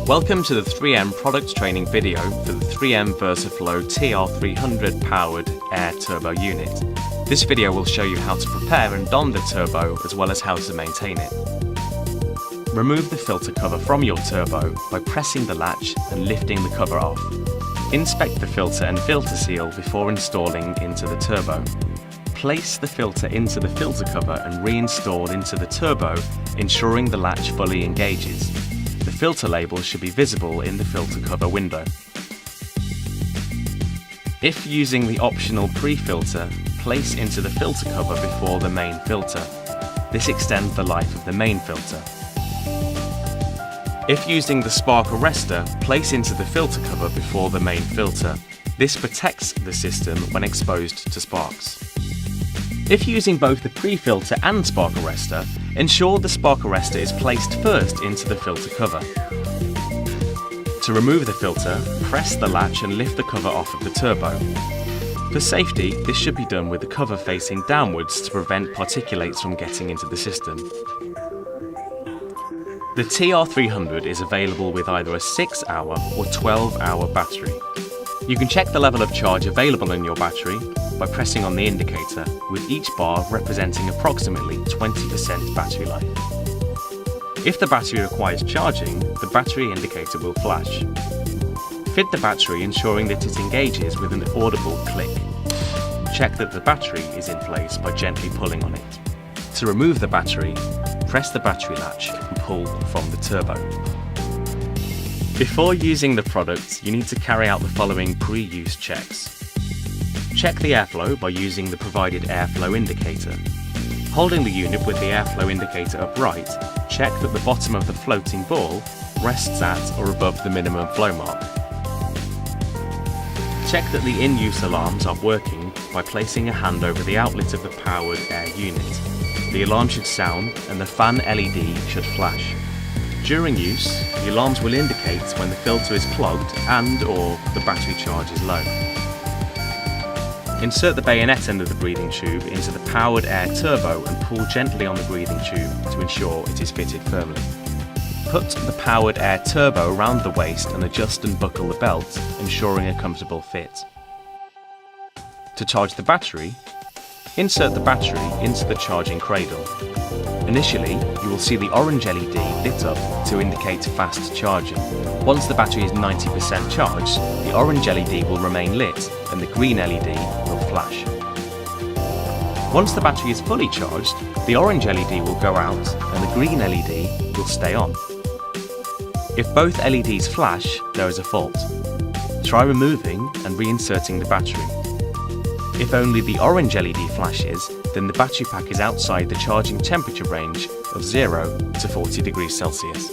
Welcome to the 3M product training video for the 3M Versaflo TR-300 powered air turbo unit. This video will show you how to prepare and don the turbo as well as how to maintain it. Remove the filter cover from your turbo by pressing the latch and lifting the cover off. Inspect the filter and filter seal before installing into the turbo. Place the filter into the filter cover and reinstall into the turbo, ensuring the latch fully engages. The filter label should be visible in the filter cover window. If using the optional pre-filter, place into the filter cover before the main filter. This extends the life of the main filter. If using the spark arrestor, place into the filter cover before the main filter. This protects the system when exposed to sparks. If using both the pre-filter and spark arrestor, ensure the spark arrestor is placed first into the filter cover. To remove the filter, press the latch and lift the cover off of the turbo. For safety, this should be done with the cover facing downwards to prevent particulates from getting into the system. The TR-300 is available with either a 6-hour or 12-hour battery. You can check the level of charge available in your battery by pressing on the indicator, with each bar representing approximately 20% battery life. If the battery requires charging, the battery indicator will flash. Fit the battery ensuring that it engages with an audible click. Check that the battery is in place by gently pulling on it. To remove the battery, press the battery latch and pull from the turbo. Before using the product, you need to carry out the following pre-use checks. Check the airflow by using the provided airflow indicator. Holding the unit with the airflow indicator upright, check that the bottom of the floating ball rests at or above the minimum flow mark. Check that the in-use alarms are working by placing a hand over the outlet of the powered air unit. The alarm should sound and the fan LED should flash. During use, the alarms will indicate when the filter is clogged and/or the battery charge is low. Insert the bayonet end of the breathing tube into the powered air turbo and pull gently on the breathing tube to ensure it is fitted firmly. Put the powered air turbo around the waist and adjust and buckle the belt, ensuring a comfortable fit. To charge the battery, insert the battery into the charging cradle. Initially, you will see the orange LED lit up to indicate fast charging. Once the battery is 90% charged, the orange LED will remain lit and the green LED will flash. Once the battery is fully charged, the orange LED will go out and the green LED will stay on. If both LEDs flash, there is a fault. Try removing and reinserting the battery. If only the orange LED flashes, then the battery pack is outside the charging temperature range of 0 to 40 degrees Celsius.